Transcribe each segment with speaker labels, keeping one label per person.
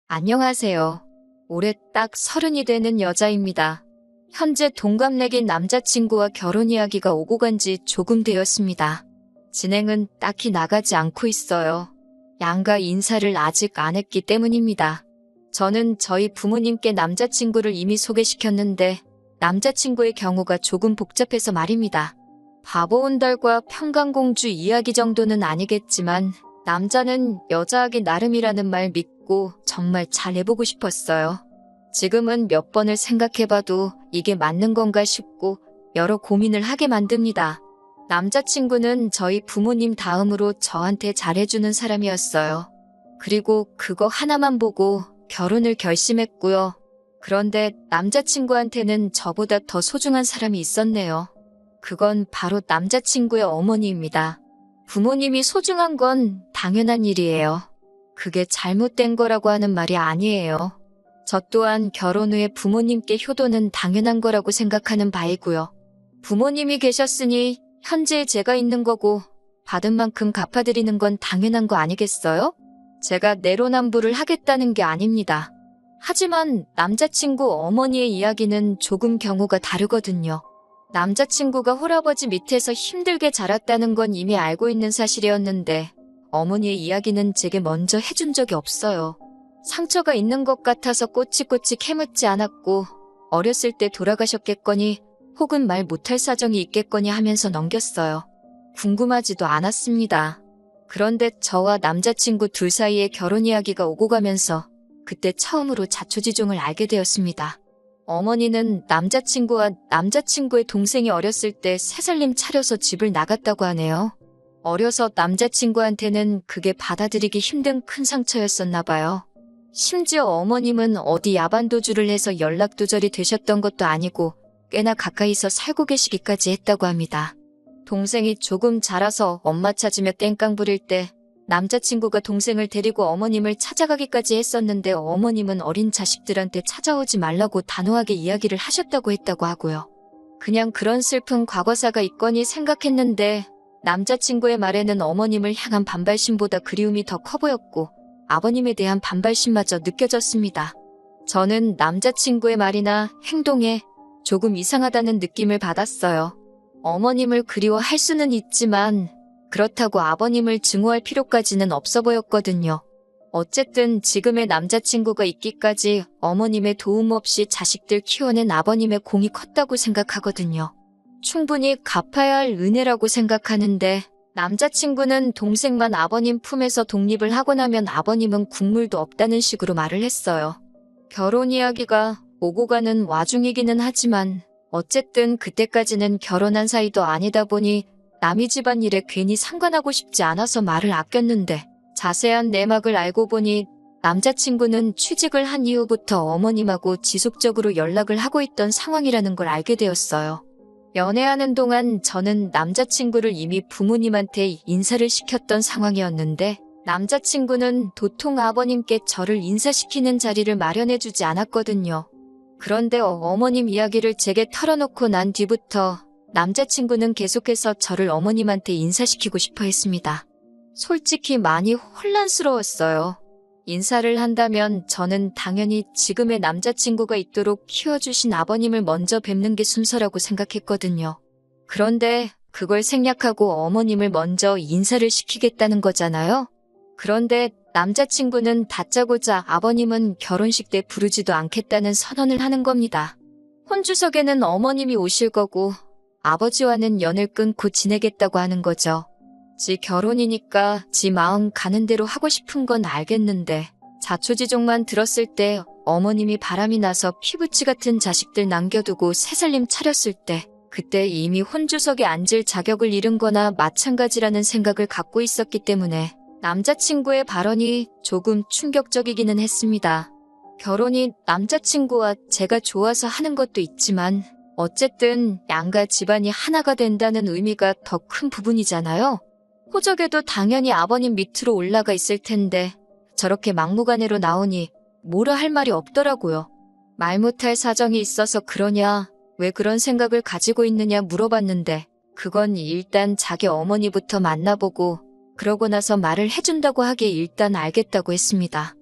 Speaker 1: 안녕하세요. 올해 딱 30이 되는 여자입니다. 현재 동갑내긴 남자친구와 결혼 이야기가 오고 간 지 조금 되었습니다. 진행은 딱히 나가지 않고 있어요. 양가 인사를 아직 안 했기 때문입니다. 저는 저희 부모님께 남자친구를 이미 소개시켰는데 남자친구의 경우가 조금 복잡해서 말입니다. 바보 온달과 평강공주 이야기 정도는 아니겠지만 남자는 여자하기 나름이라는 말 믿고 정말 잘해보고 싶었어요. 지금은 몇 번을 생각해봐도 이게 맞는 건가 싶고 여러 고민을 하게 만듭니다. 남자친구는 저희 부모님 다음으로 저한테 잘해주는 사람이었어요. 그리고 그거 하나만 보고 결혼을 결심했고요. 그런데 남자친구한테는 저보다 더 소중한 사람이 있었네요. 그건 바로 남자친구의 어머니입니다. 부모님이 소중한 건 당연한 일이에요. 그게 잘못된 거라고 하는 말이 아니에요. 저 또한 결혼 후에 부모님께 효도는 당연한 거라고 생각하는 바이고요. 부모님이 계셨으니 현재 제가 있는 거고 받은 만큼 갚아드리는 건 당연한 거 아니겠어요? 제가 내로남불을 하겠다는 게 아닙니다. 하지만 남자친구 어머니의 이야기는 조금 경우가 다르거든요. 남자친구가 홀아버지 밑에서 힘들게 자랐다는 건 이미 알고 있는 사실이었는데 어머니의 이야기는 제게 먼저 해준 적이 없어요. 상처가 있는 것 같아서 꼬치꼬치 캐묻지 않았고 어렸을 때 돌아가셨겠거니 혹은 말 못할 사정이 있겠거니 하면서 넘겼어요. 궁금하지도 않았습니다. 그런데 저와 남자친구 둘 사이에 결혼 이야기가 오고 가면서 그때 처음으로 자초지종을 알게 되었습니다. 어머니는 남자친구와 남자친구의 동생이 어렸을 때 새살림 차려서 집을 나갔다고 하네요. 어려서 남자친구한테는 그게 받아들이기 힘든 큰 상처였었나 봐요. 심지어 어머님은 어디 야반도주를 해서 연락두절이 되셨던 것도 아니고 꽤나 가까이서 살고 계시기까지 했다고 합니다. 동생이 조금 자라서 엄마 찾으며 땡깡 부릴 때 남자친구가 동생을 데리고 어머님을 찾아가기까지 했었는데 어머님은 어린 자식들한테 찾아오지 말라고 단호하게 이야기를 하셨다고 했다고 하고요. 그냥 그런 슬픈 과거사가 있거니 생각했는데 남자친구의 말에는 어머님을 향한 반발심보다 그리움이 더 커 보였고 아버님에 대한 반발심마저 느껴졌습니다. 저는 남자친구의 말이나 행동에 조금 이상하다는 느낌을 받았어요. 어머님을 그리워할 수는 있지만 그렇다고 아버님을 증오할 필요까지는 없어 보였거든요. 어쨌든 지금의 남자친구가 있기까지 어머님의 도움 없이 자식들 키워낸 아버님의 공이 컸다고 생각하거든요. 충분히 갚아야 할 은혜라고 생각하는데 남자친구는 동생만 아버님 품에서 독립을 하고 나면 아버님은 국물도 없다는 식으로 말을 했어요. 결혼 이야기가 오고 가는 와중이기는 하지만 어쨌든 그때까지는 결혼한 사이도 아니다 보니 남의 집안일에 괜히 상관하고 싶지 않아서 말을 아꼈는데 자세한 내막을 알고 보니 남자친구는 취직을 한 이후부터 어머님하고 지속적으로 연락을 하고 있던 상황이라는 걸 알게 되었어요. 연애하는 동안 저는 남자친구를 이미 부모님한테 인사를 시켰던 상황이었는데 남자친구는 도통 아버님께 저를 인사시키는 자리를 마련해주지 않았거든요. 그런데 어머님 이야기를 제게 털어놓고 난 뒤부터 남자친구는 계속해서 저를 어머님한테 인사시키고 싶어 했습니다. 솔직히 많이 혼란스러웠어요. 인사를 한다면 저는 당연히 지금의 남자친구가 있도록 키워주신 아버님을 먼저 뵙는 게 순서라고 생각했거든요. 그런데 그걸 생략하고 어머님을 먼저 인사를 시키겠다는 거잖아요. 그런데 남자친구는 다짜고짜 아버님은 결혼식 때 부르지도 않겠다는 선언을 하는 겁니다. 혼주석에는 어머님이 오실 거고 아버지와는 연을 끊고 지내겠다고 하는 거죠. 지 결혼이니까 지 마음 가는 대로 하고 싶은 건 알겠는데 자초지종만 들었을 때 어머님이 바람이 나서 피부치 같은 자식들 남겨두고 새살림 차렸을 때 그때 이미 혼주석에 앉을 자격을 잃은 거나 마찬가지라는 생각을 갖고 있었기 때문에 남자친구의 발언이 조금 충격적이기는 했습니다. 결혼이 남자친구와 제가 좋아서 하는 것도 있지만 어쨌든 양가 집안이 하나가 된다는 의미가 더 큰 부분이잖아요. 호적에도 당연히 아버님 밑으로 올라가 있을 텐데 저렇게 막무가내로 나오니 뭐라 할 말이 없더라고요. 말 못할 사정이 있어서 그러냐, 왜 그런 생각을 가지고 있느냐 물어봤는데 그건 일단 자기 어머니부터 만나보고 그러고 나서 말을 해준다고 하기에 일단 알겠다고 했습니다.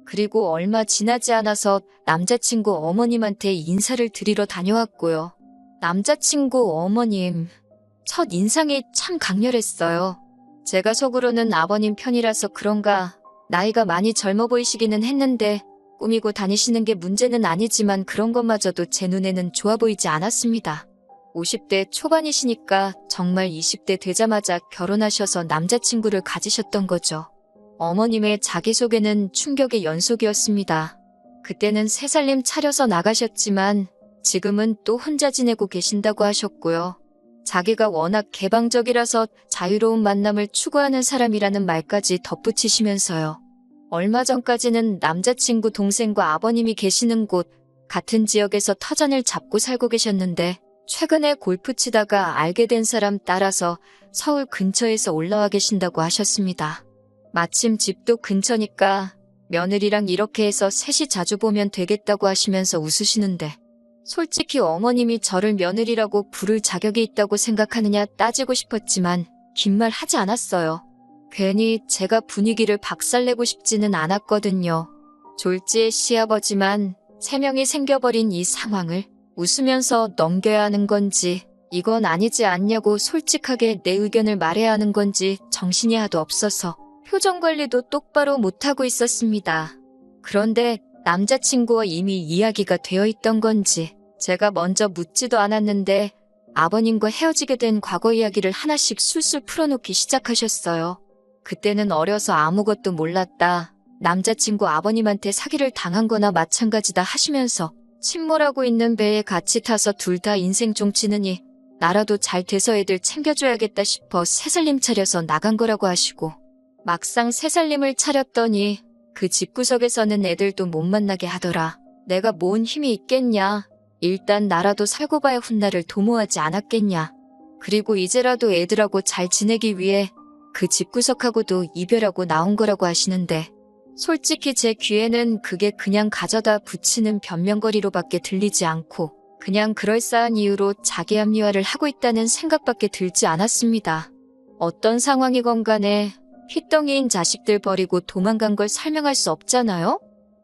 Speaker 1: 그리고 얼마 지나지 않아서 남자친구 어머님한테 인사를 드리러 다녀왔고요. 남자친구 어머님, 첫 인상이 참 강렬했어요. 제가 속으로는 아버님 편이라서 그런가 나이가 많이 젊어 보이시기는 했는데 꾸미고 다니시는 게 문제는 아니지만 그런 것마저도 제 눈에는 좋아 보이지 않았습니다. 50대 초반이시니까 정말 20대 되자마자 결혼하셔서 남자친구를 가지셨던 거죠. 어머님의 자기소개는 충격의 연속이었습니다. 그때는 세 살림 차려서 나가셨지만 지금은 또 혼자 지내고 계신다고 하셨고요. 자기가 워낙 개방적이라서 자유로운 만남을 추구하는 사람이라는 말까지 덧붙이시면서요. 얼마 전까지는 남자친구 동생과 아버님이 계시는 곳 같은 지역에서 터전을 잡고 살고 계셨는데 최근에 골프 치다가 알게 된 사람 따라서 서울 근처에서 올라와 계신다고 하셨습니다. 마침 집도 근처니까 며느리랑 이렇게 해서 셋이 자주 보면 되겠다고 하시면서 웃으시는데 솔직히 어머님이 저를 며느리라고 부를 자격이 있다고 생각하느냐 따지고 싶었지만 긴 말 하지 않았어요. 괜히 제가 분위기를 박살내고 싶지는 않았거든요. 졸지의 시아버지만 3명이 생겨버린 이 상황을 웃으면서 넘겨야 하는 건지 이건 아니지 않냐고 솔직하게 내 의견을 말해야 하는 건지 정신이 하도 없어서 표정 관리도 똑바로 못하고 있었습니다. 그런데 남자친구와 이미 이야기가 되어 있던 건지 제가 먼저 묻지도 않았는데 아버님과 헤어지게 된 과거 이야기를 하나씩 술술 풀어놓기 시작하셨어요. 그때는 어려서 아무것도 몰랐다. 남자친구 아버님한테 사기를 당한 거나 마찬가지다 하시면서 침몰하고 있는 배에 같이 타서 둘 다 인생 종치느니 나라도 잘 돼서 애들 챙겨줘야겠다 싶어 새살림 차려서 나간 거라고 하시고 막상 새살림을 차렸더니 그 집구석에서는 애들도 못 만나게 하더라. 내가 뭔 힘이 있겠냐. 일단 나라도 살고 봐야 훗날을 도모하지 않았겠냐. 그리고 이제라도 애들하고 잘 지내기 위해 그 집구석하고도 이별하고 나온 거라고 하시는데 솔직히 제 귀에는 그게 그냥 가져다 붙이는 변명거리로밖에 들리지 않고 그냥 그럴싸한 이유로 자기 합리화를 하고 있다는 생각밖에 들지 않았습니다. 어떤 상황이건 간에 휘덩이인 자식들 버리고 도망간 걸 설명할 수 없잖아요?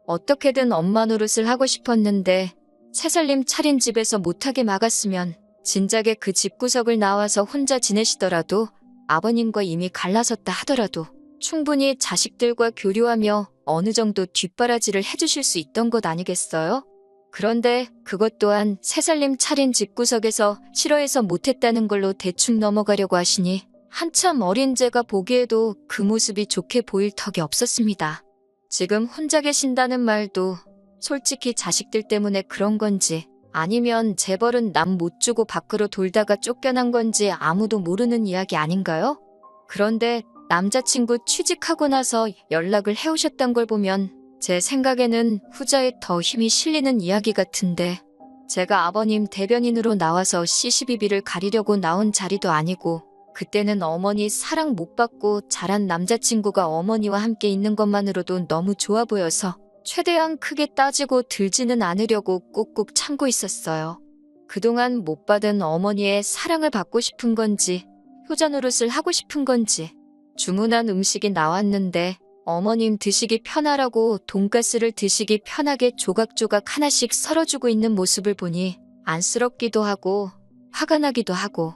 Speaker 1: 어떻게든 엄마 노릇을 하고 싶었는데 새살림 차린 집에서 못하게 막았으면 진작에 그 집구석을 나와서 혼자 지내시더라도 아버님과 이미 갈라섰다 하더라도 충분히 자식들과 교류하며 어느 정도 뒷바라지를 해주실 수 있던 것 아니겠어요? 그런데 그것 또한 새살림 차린 집구석에서 싫어해서 못했다는 걸로 대충 넘어가려고 하시니 한참 어린 제가 보기에도 그 모습이 좋게 보일 턱이 없었습니다. 지금 혼자 계신다는 말도 솔직히 자식들 때문에 그런 건지 아니면 재벌은 남 못 주고 밖으로 돌다가 쫓겨난 건지 아무도 모르는 이야기 아닌가요? 그런데 남자친구 취직하고 나서 연락을 해오셨던 걸 보면 제 생각에는 후자에 더 힘이 실리는 이야기 같은데 제가 아버님 대변인으로 나와서 시시비비를 가리려고 나온 자리도 아니고 그때는 어머니 사랑 못 받고 자란 남자친구가 어머니와 함께 있는 것만으로도 너무 좋아 보여서 최대한 크게 따지고 들지는 않으려고 꾹꾹 참고 있었어요. 그동안 못 받은 어머니의 사랑을 받고 싶은 건지 효자 노릇을 하고 싶은 건지 주문한 음식이 나왔는데 어머님 드시기 편하라고 돈가스를 드시기 편하게 조각조각 하나씩 썰어주고 있는 모습을 보니 안쓰럽기도 하고 화가 나기도 하고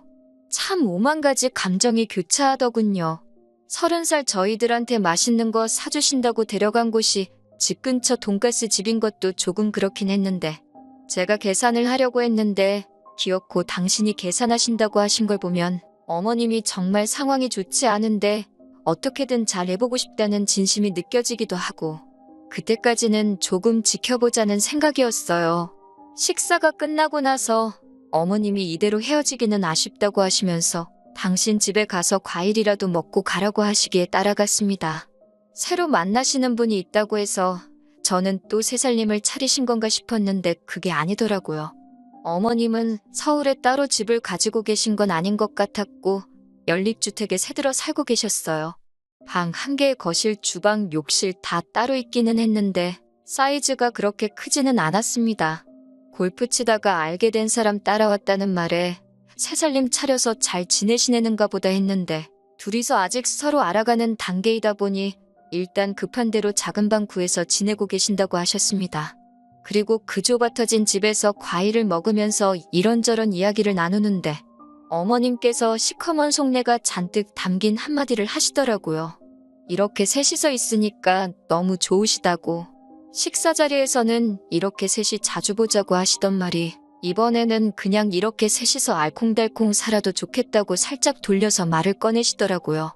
Speaker 1: 참 오만 가지 감정이 교차하더군요. 30살 저희들한테 맛있는 거 사주신다고 데려간 곳이 집 근처 돈가스 집인 것도 조금 그렇긴 했는데 제가 계산을 하려고 했는데 기어코 당신이 계산하신다고 하신 걸 보면 어머님이 정말 상황이 좋지 않은데 어떻게든 잘 해보고 싶다는 진심이 느껴지기도 하고 그때까지는 조금 지켜보자는 생각이었어요. 식사가 끝나고 나서 어머님이 이대로 헤어지기는 아쉽다고 하시면서 당신 집에 가서 과일이라도 먹고 가라고 하시기에 따라갔습니다. 새로 만나시는 분이 있다고 해서 저는 또 새살림을 차리신 건가 싶었는데 그게 아니더라고요. 어머님은 서울에 따로 집을 가지고 계신 건 아닌 것 같았고 연립주택에 새들어 살고 계셨어요. 방 1개의 거실, 주방, 욕실 다 따로 있기는 했는데 사이즈가 그렇게 크지는 않았습니다. 골프 치다가 알게 된 사람 따라왔다는 말에 새살림 차려서 잘 지내시는가 보다 했는데 둘이서 아직 서로 알아가는 단계이다 보니 일단 급한 대로 작은 방 구해서 지내고 계신다고 하셨습니다. 그리고 그 좁아터진 집에서 과일을 먹으면서 이런저런 이야기를 나누는데 어머님께서 시커먼 속내가 잔뜩 담긴 한마디를 하시더라고요. 이렇게 셋이서 있으니까 너무 좋으시다고. 식사 자리에서는 이렇게 셋이 자주 보자고 하시던 말이 이번에는 그냥 이렇게 셋이서 알콩달콩 살아도 좋겠다고 살짝 돌려서 말을 꺼내시더라고요.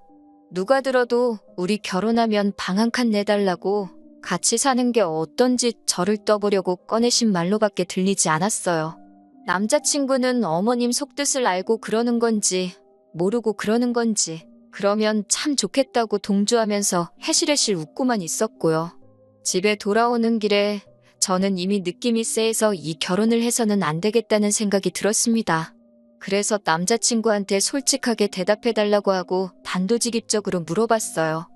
Speaker 1: 누가 들어도 우리 결혼하면 방 한 칸 내달라고 같이 사는 게 어떤지 저를 떠보려고 꺼내신 말로밖에 들리지 않았어요. 남자친구는 어머님 속뜻을 알고 그러는 건지 모르고 그러는 건지 그러면 참 좋겠다고 동조하면서 해실해실 웃고만 있었고요. 집에 돌아오는 길에 저는 이미 느낌이 쎄해서 이 결혼을 해서는 안 되겠다는 생각이 들었습니다. 그래서 남자친구한테 솔직하게 대답해달라고 하고 단도직입적으로 물어봤어요.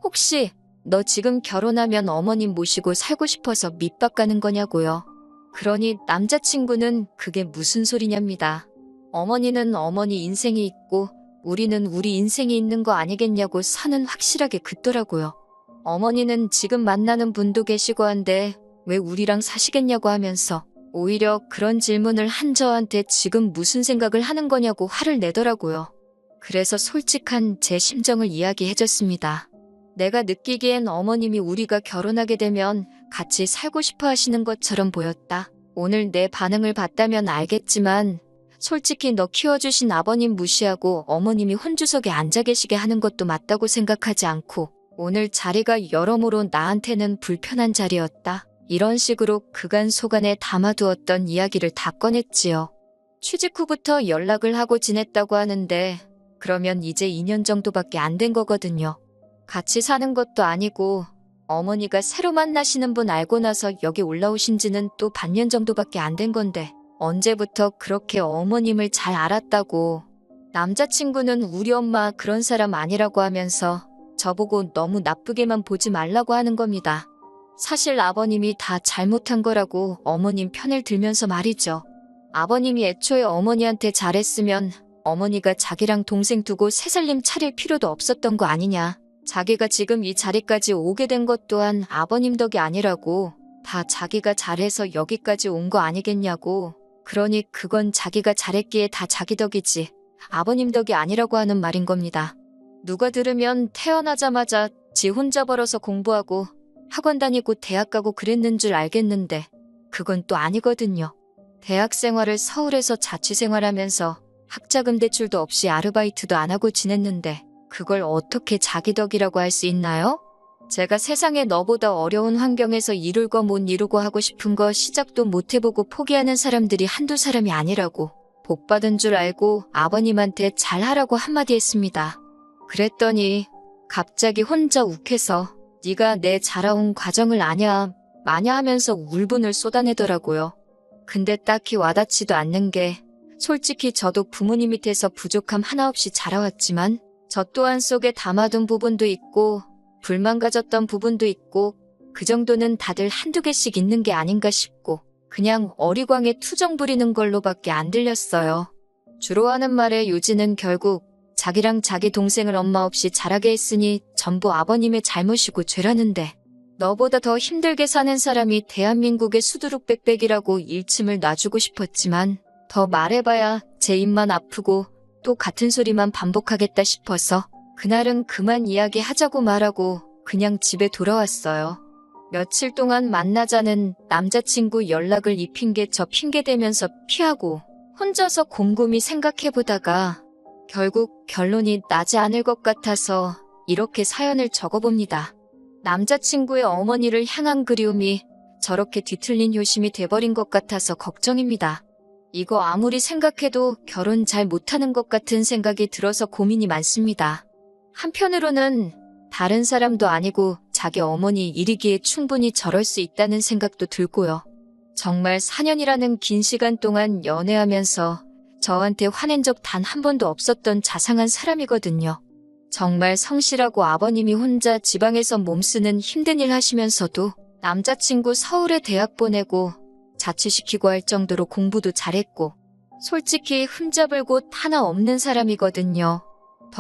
Speaker 1: 혹시 너 지금 결혼하면 어머님 모시고 살고 싶어서 밑밥 가는 거냐고요. 그러니 남자친구는 그게 무슨 소리냐입니다. 어머니는 어머니 인생이 있고 우리는 우리 인생이 있는 거 아니겠냐고 선은 확실하게 긋더라고요. 어머니는 지금 만나는 분도 계시고 한데 왜 우리랑 사시겠냐고 하면서 오히려 그런 질문을 한 저한테 지금 무슨 생각을 하는 거냐고 화를 내더라고요. 그래서 솔직한 제 심정을 이야기해줬습니다. 내가 느끼기엔 어머님이 우리가 결혼하게 되면 같이 살고 싶어 하시는 것처럼 보였다. 오늘 내 반응을 봤다면 알겠지만 솔직히 너 키워주신 아버님 무시하고 어머님이 혼주석에 앉아 계시게 하는 것도 맞다고 생각하지 않고 오늘 자리가 여러모로 나한테는 불편한 자리였다. 이런 식으로 그간 속안에 담아두었던 이야기를 다 꺼냈지요. 취직 후부터 연락을 하고 지냈다고 하는데 그러면 이제 2년 정도밖에 안 된 거거든요. 같이 사는 것도 아니고 어머니가 새로 만나시는 분 알고 나서 여기 올라오신 지는 또 반년 정도밖에 안 된 건데 언제부터 그렇게 어머님을 잘 알았다고. 남자친구는 우리 엄마 그런 사람 아니라고 하면서 저보고 너무 나쁘게만 보지 말라고 하는 겁니다. 사실 아버님이 다 잘못한 거라고 어머님 편을 들면서 말이죠. 아버님이 애초에 어머니한테 잘했으면 어머니가 자기랑 동생 두고 새살림 차릴 필요도 없었던 거 아니냐. 자기가 지금 이 자리까지 오게 된 것 또한 아버님 덕이 아니라고. 다 자기가 잘해서 여기까지 온 거 아니겠냐고. 그러니 그건 자기가 잘했기에 다 자기 덕이지 아버님 덕이 아니라고 하는 말인 겁니다. 누가 들으면 태어나자마자 지 혼자 벌어서 공부하고 학원 다니고 대학 가고 그랬는 줄 알겠는데 그건 또 아니거든요. 대학 생활을 서울에서 자취생활하면서 학자금 대출도 없이 아르바이트도 안 하고 지냈는데 그걸 어떻게 자기 덕이라고 할 수 있나요? 제가 세상에 너보다 어려운 환경에서 이룰 거 못 이루고 하고 싶은 거 시작도 못 해보고 포기하는 사람들이 한두 사람이 아니라고 복 받은 줄 알고 아버님한테 잘하라고 한마디 했습니다. 그랬더니 갑자기 혼자 욱해서 네가 내 자라온 과정을 아냐 마냐 하면서 울분을 쏟아내더라고요. 근데 딱히 와닿지도 않는 게 솔직히 저도 부모님 밑에서 부족함 하나 없이 자라왔지만 저 또한 속에 담아둔 부분도 있고 불만 가졌던 부분도 있고 그 정도는 다들 한두 개씩 있는 게 아닌가 싶고 그냥 어리광에 투정 부리는 걸로밖에 안 들렸어요. 주로 하는 말의 요지는 결국 자기랑 자기 동생을 엄마 없이 자라게 했으니 전부 아버님의 잘못이고 죄라는데 너보다 더 힘들게 사는 사람이 대한민국의 수두룩백백이라고 일침을 놔주고 싶었지만 더 말해봐야 제 입만 아프고 또 같은 소리만 반복하겠다 싶어서 그날은 그만 이야기하자고 말하고 그냥 집에 돌아왔어요. 며칠 동안 만나자는 남자친구 연락을 이 핑계 저 핑계 대면서 피하고 혼자서 곰곰이 생각해보다가 결국 결론이 나지 않을 것 같아서 이렇게 사연을 적어봅니다. 남자친구의 어머니를 향한 그리움이 저렇게 뒤틀린 효심이 돼버린 것 같아서 걱정입니다. 이거 아무리 생각해도 결혼 잘 못하는 것 같은 생각이 들어서 고민이 많습니다. 한편으로는 다른 사람도 아니고 자기 어머니 일이기에 충분히 저럴 수 있다는 생각도 들고요. 정말 4년이라는 긴 시간 동안 연애하면서 저한테 화낸 적 단 한 번도 없었던 자상한 사람이거든요. 정말 성실하고 아버님이 혼자 지방에서 몸쓰는 힘든 일 하시면서도 남자친구 서울에 대학 보내고 자취시키고 할 정도로 공부도 잘했고 솔직히 흠잡을 곳 하나 없는 사람이거든요.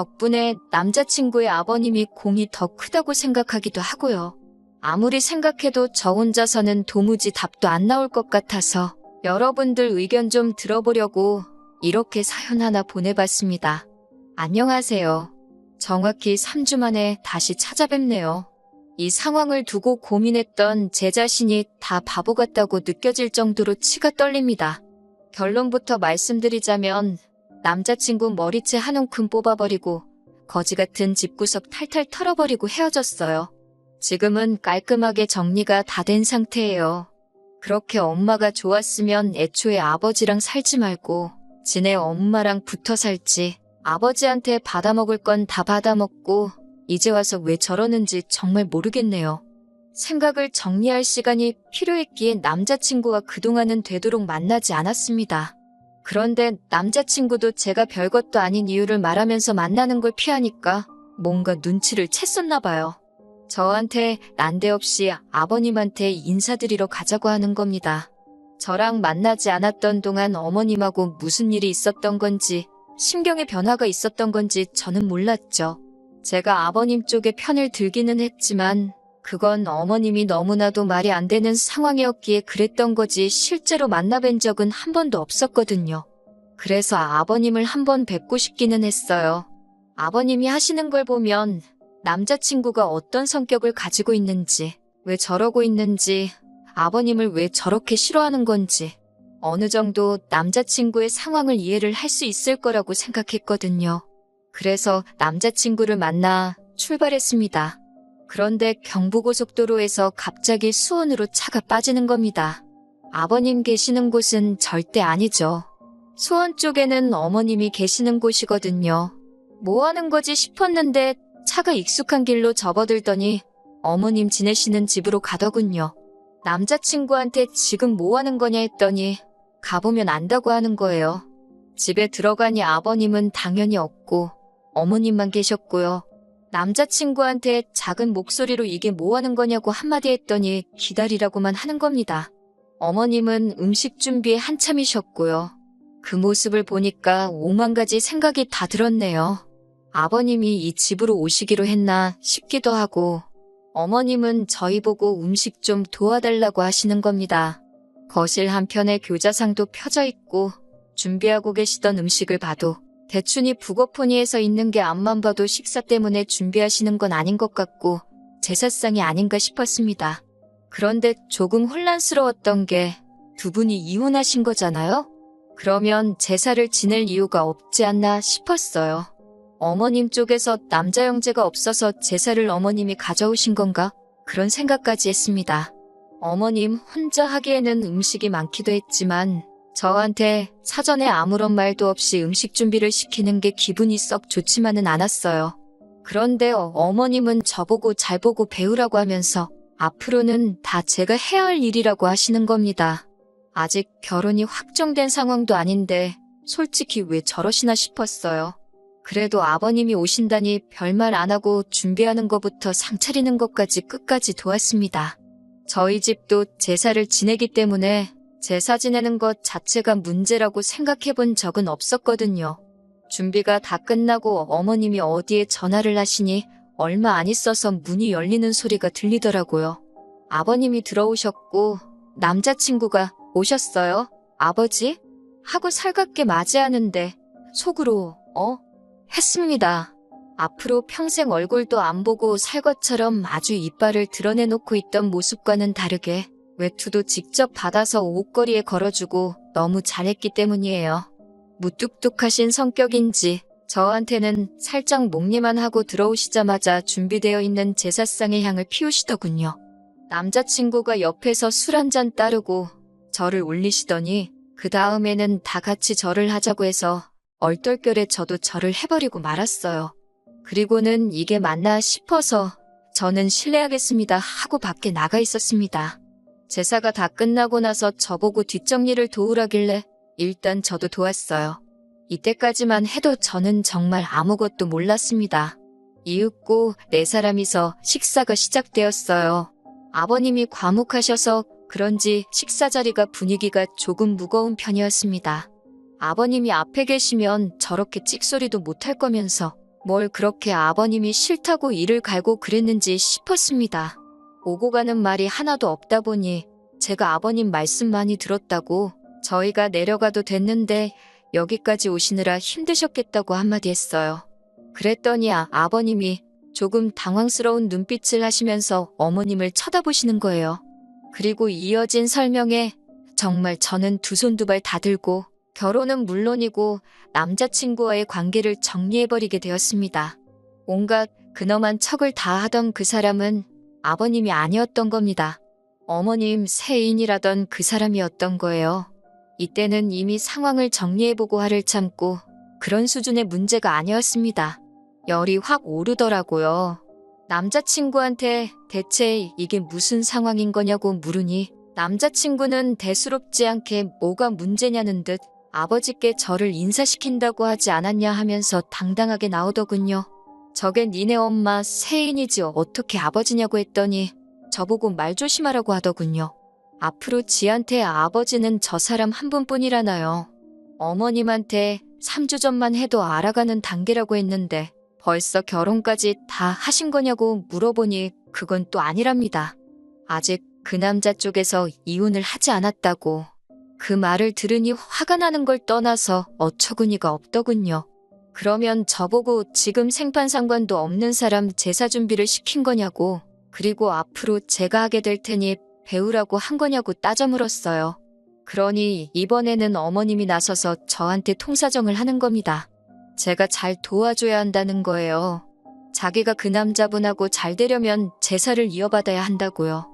Speaker 1: 덕분에 남자친구의 아버님이 공이 더 크다고 생각하기도 하고요. 아무리 생각해도 저 혼자서는 도무지 답도 안 나올 것 같아서 여러분들 의견 좀 들어보려고 이렇게 사연 하나 보내봤습니다. 안녕하세요. 정확히 3주 만에 다시 찾아뵙네요. 이 상황을 두고 고민했던 제 자신이 다 바보 같다고 느껴질 정도로 치가 떨립니다. 결론부터 말씀드리자면 남자친구 머리채 한 움큼 뽑아버리고 거지 같은 집구석 탈탈 털어버리고 헤어졌어요. 지금은 깔끔하게 정리가 다 된 상태예요. 그렇게 엄마가 좋았으면 애초에 아버지랑 살지 말고 지네 엄마랑 붙어 살지. 아버지한테 받아먹을 건 다 받아먹고 이제 와서 왜 저러는지 정말 모르겠네요. 생각을 정리할 시간이 필요했기에 남자친구와 그동안은 되도록 만나지 않았습니다. 그런데 남자친구도 제가 별것도 아닌 이유를 말하면서 만나는 걸 피하니까 뭔가 눈치를 챘었나 봐요. 저한테 난데없이 아버님한테 인사드리러 가자고 하는 겁니다. 저랑 만나지 않았던 동안 어머님하고 무슨 일이 있었던 건지 심경의 변화가 있었던 건지 저는 몰랐죠. 제가 아버님 쪽에 편을 들기는 했지만 그건 어머님이 너무나도 말이 안 되는 상황이었기에 그랬던 거지 실제로 만나뵌 적은 한 번도 없었거든요. 그래서 아버님을 한 번 뵙고 싶기는 했어요. 아버님이 하시는 걸 보면 남자친구가 어떤 성격을 가지고 있는지, 왜 저러고 있는지, 아버님을 왜 저렇게 싫어하는 건지 어느 정도 남자친구의 상황을 이해를 할 수 있을 거라고 생각했거든요. 그래서 남자친구를 만나 출발했습니다. 그런데 경부고속도로에서 갑자기 수원으로 차가 빠지는 겁니다. 아버님 계시는 곳은 절대 아니죠. 수원 쪽에는 어머님이 계시는 곳이거든요. 뭐 하는 거지 싶었는데 차가 익숙한 길로 접어들더니 어머님 지내시는 집으로 가더군요. 남자친구한테 지금 뭐 하는 거냐 했더니 가보면 안다고 하는 거예요. 집에 들어가니 아버님은 당연히 없고 어머님만 계셨고요. 남자친구한테 작은 목소리로 이게 뭐 하는 거냐고 한마디 했더니 기다리라고만 하는 겁니다. 어머님은 음식 준비에 한참이셨고요. 그 모습을 보니까 5만 가지 생각이 다 들었네요. 아버님이 이 집으로 오시기로 했나 싶기도 하고 어머님은 저희 보고 음식 좀 도와달라고 하시는 겁니다. 거실 한편에 교자상도 펴져 있고 준비하고 계시던 음식을 봐도 대충이 북어포니에서 있는 게 앞만 봐도 식사 때문에 준비하시는 건 아닌 것 같고 제사상이 아닌가 싶었습니다. 그런데 조금 혼란스러웠던 게 두 분이 이혼하신 거잖아요? 그러면 제사를 지낼 이유가 없지 않나 싶었어요. 어머님 쪽에서 남자 형제가 없어서 제사를 어머님이 가져오신 건가? 그런 생각까지 했습니다. 어머님 혼자 하기에는 음식이 많기도 했지만 저한테 사전에 아무런 말도 없이 음식 준비를 시키는 게 기분이 썩 좋지만은 않았어요. 그런데 어머님은 저보고 잘 보고 배우라고 하면서 앞으로는 다 제가 해야 할 일이라고 하시는 겁니다. 아직 결혼이 확정된 상황도 아닌데 솔직히 왜 저러시나 싶었어요. 그래도 아버님이 오신다니 별말 안 하고 준비하는 것부터 상 차리는 것까지 끝까지 도왔습니다. 저희 집도 제사를 지내기 때문에 제사 지내는 것 자체가 문제라고 생각해 본 적은 없었거든요. 준비가 다 끝나고 어머님이 어디에 전화를 하시니 얼마 안 있어서 문이 열리는 소리가 들리더라고요. 아버님이 들어오셨고 남자친구가 오셨어요? 아버지? 하고 살갑게 맞이하는데 속으로 했습니다. 앞으로 평생 얼굴도 안 보고 살 것처럼 아주 이빨을 드러내놓고 있던 모습과는 다르게 외투도 직접 받아서 옷걸이에 걸어주고 너무 잘했기 때문이에요. 무뚝뚝하신 성격인지 저한테는 살짝 목리만 하고 들어오시자마자 준비되어 있는 제사상의 향을 피우시더군요. 남자친구가 옆에서 술 한 잔 따르고 저를 올리시더니 그 다음에는 다 같이 절을 하자고 해서 얼떨결에 저도 절을 해버리고 말았어요. 그리고는 이게 맞나 싶어서 저는 실례하겠습니다 하고 밖에 나가 있었습니다. 제사가 다 끝나고 나서 저보고 뒷정리를 도우라길래 일단 저도 도왔어요. 이때까지만 해도 저는 정말 아무것도 몰랐습니다. 이윽고 네 사람이서 식사가 시작되었어요. 아버님이 과묵하셔서 그런지 식사 자리가 분위기가 조금 무거운 편이었습니다. 아버님이 앞에 계시면 저렇게 찍소리도 못할 거면서 뭘 그렇게 아버님이 싫다고 이를 갈고 그랬는지 싶었습니다. 오고 가는 말이 하나도 없다 보니 제가 아버님 말씀 많이 들었다고 저희가 내려가도 됐는데 여기까지 오시느라 힘드셨겠다고 한마디 했어요. 그랬더니 아버님이 조금 당황스러운 눈빛을 하시면서 어머님을 쳐다보시는 거예요. 그리고 이어진 설명에 정말 저는 두 손 두 발 다 들고 결혼은 물론이고 남자친구와의 관계를 정리해버리게 되었습니다. 온갖 근엄한 척을 다 하던 그 사람은 아버님이 아니었던 겁니다. 어머님 세인이라던 그 사람이었던 거예요. 이때는 이미 상황을 정리해보고 화를 참고 그런 수준의 문제가 아니었습니다. 열이 확 오르더라고요. 남자친구한테 대체 이게 무슨 상황인 거냐고 물으니 남자친구는 대수롭지 않게 뭐가 문제냐는 듯 아버지께 저를 인사시킨다고 하지 않았냐 하면서 당당하게 나오더군요. 저게 니네 엄마 세인이지 어떻게 아버지냐고 했더니 저보고 말 조심하라고 하더군요. 앞으로 지한테 아버지는 저 사람 한 분뿐이라나요. 어머님한테 3주 전만 해도 알아가는 단계라고 했는데 벌써 결혼까지 다 하신 거냐고 물어보니 그건 또 아니랍니다. 아직 그 남자 쪽에서 이혼을 하지 않았다고. 그 말을 들으니 화가 나는 걸 떠나서 어처구니가 없더군요. 그러면 저보고 지금 생판 상관도 없는 사람 제사 준비를 시킨 거냐고, 그리고 앞으로 제가 하게 될 테니 배우라고 한 거냐고 따져 물었어요. 그러니 이번에는 어머님이 나서서 저한테 통사정을 하는 겁니다. 제가 잘 도와줘야 한다는 거예요. 자기가 그 남자분하고 잘 되려면 제사를 이어받아야 한다고요.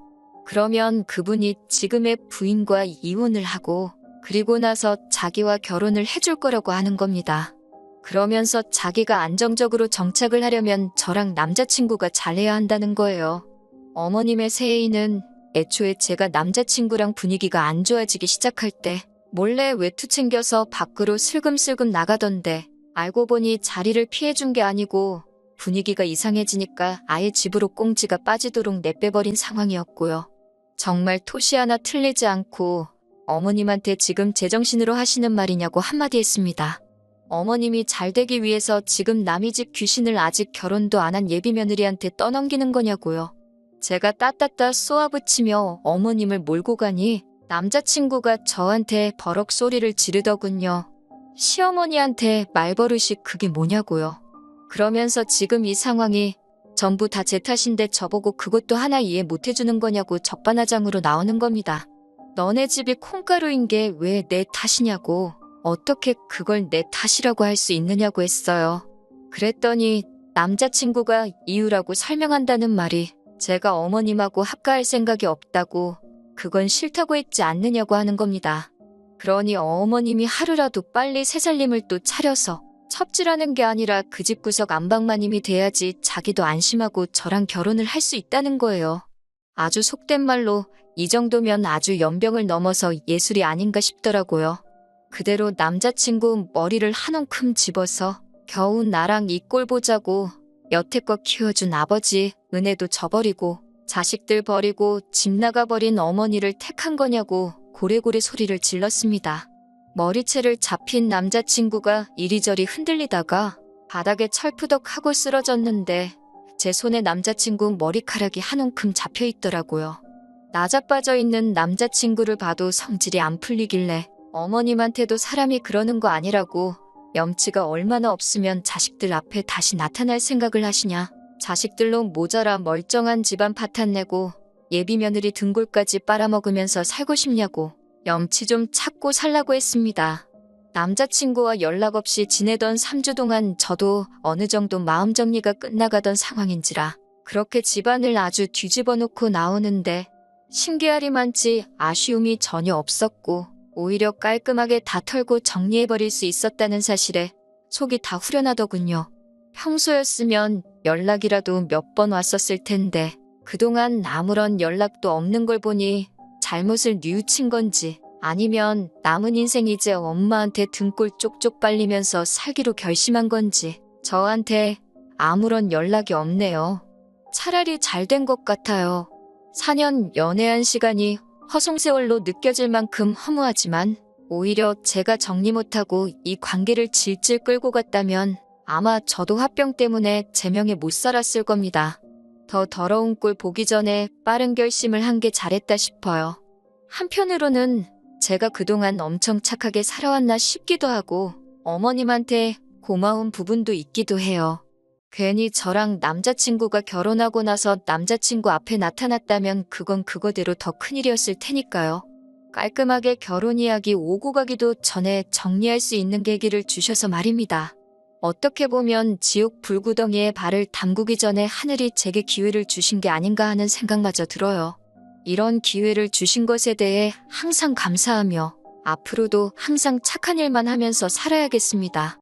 Speaker 1: 그러면 그분이 지금의 부인과 이혼을 하고 그리고 나서 자기와 결혼을 해줄 거라고 하는 겁니다. 그러면서 자기가 안정적으로 정착을 하려면 저랑 남자친구가 잘해야 한다는 거예요. 어머님의 세인은 애초에 제가 남자친구랑 분위기가 안 좋아지기 시작할 때 몰래 외투 챙겨서 밖으로 슬금슬금 나가던데 알고 보니 자리를 피해준 게 아니고 분위기가 이상해지니까 아예 집으로 꽁지가 빠지도록 내빼버린 상황이었고요. 정말 토시 하나 틀리지 않고 어머님한테 지금 제정신으로 하시는 말이냐고 한마디 했습니다. 어머님이 잘 되기 위해서 지금 남의 집 귀신을 아직 결혼도 안 한 예비 며느리한테 떠넘기는 거냐고요. 제가 따따따 쏘아붙이며 어머님을 몰고 가니 남자친구가 저한테 버럭 소리를 지르더군요. 시어머니한테 말버릇이 그게 뭐냐고요. 그러면서 지금 이 상황이 전부 다 제 탓인데 저보고 그것도 하나 이해 못해주는 거냐고 적반하장으로 나오는 겁니다. 너네 집이 콩가루인 게 왜 내 탓이냐고, 어떻게 그걸 내 탓이라고 할 수 있느냐고 했어요. 그랬더니 남자친구가 이유라고 설명한다는 말이 제가 어머님하고 합가할 생각이 없다고, 그건 싫다고 했지 않느냐고 하는 겁니다. 그러니 어머님이 하루라도 빨리 새살림을 또 차려서 첩질하는 게 아니라 그 집 구석 안방마님이 돼야지 자기도 안심하고 저랑 결혼을 할 수 있다는 거예요. 아주 속된 말로 이 정도면 아주 연병을 넘어서 예술이 아닌가 싶더라고요. 그대로 남자친구 머리를 한 움큼 집어서 겨우 나랑 이 꼴 보자고 여태껏 키워준 아버지 은혜도 저버리고 자식들 버리고 집 나가버린 어머니를 택한 거냐고 고래고래 소리를 질렀습니다. 머리채를 잡힌 남자친구가 이리저리 흔들리다가 바닥에 철푸덕하고 쓰러졌는데 제 손에 남자친구 머리카락이 한 움큼 잡혀있더라고요. 나자빠져 있는 남자친구를 봐도 성질이 안 풀리길래 어머님한테도 사람이 그러는 거 아니라고, 염치가 얼마나 없으면 자식들 앞에 다시 나타날 생각을 하시냐, 자식들로 모자라 멀쩡한 집안 파탄내고 예비 며느리 등골까지 빨아먹으면서 살고 싶냐고 염치 좀 찾고 살라고 했습니다. 남자친구와 연락 없이 지내던 3주 동안 저도 어느 정도 마음 정리가 끝나가던 상황인지라 그렇게 집안을 아주 뒤집어 놓고 나오는데 신기하리만치 아쉬움이 전혀 없었고 오히려 깔끔하게 다 털고 정리해버릴 수 있었다는 사실에 속이 다 후련하더군요. 평소였으면 연락이라도 몇 번 왔었을 텐데 그동안 아무런 연락도 없는 걸 보니 잘못을 뉘우친 건지 아니면 남은 인생 이제 엄마한테 등골 쪽쪽 빨리면서 살기로 결심한 건지 저한테 아무런 연락이 없네요. 차라리 잘 된 것 같아요. 4년 연애한 시간이 허송세월로 느껴질 만큼 허무하지만 오히려 제가 정리 못하고 이 관계를 질질 끌고 갔다면 아마 저도 화병 때문에 제명에 못 살았을 겁니다. 더 더러운 꼴 보기 전에 빠른 결심을 한 게 잘했다 싶어요. 한편으로는 제가 그동안 엄청 착하게 살아왔나 싶기도 하고 어머님한테 고마운 부분도 있기도 해요. 괜히 저랑 남자친구가 결혼하고 나서 남자친구 앞에 나타났다면 그건 그거대로 더 큰일이었을 테니까요. 깔끔하게 결혼 이야기 오고 가기도 전에 정리할 수 있는 계기를 주셔서 말입니다. 어떻게 보면 지옥 불구덩이에 발을 담그기 전에 하늘이 제게 기회를 주신 게 아닌가 하는 생각마저 들어요. 이런 기회를 주신 것에 대해 항상 감사하며 앞으로도 항상 착한 일만 하면서 살아야겠습니다.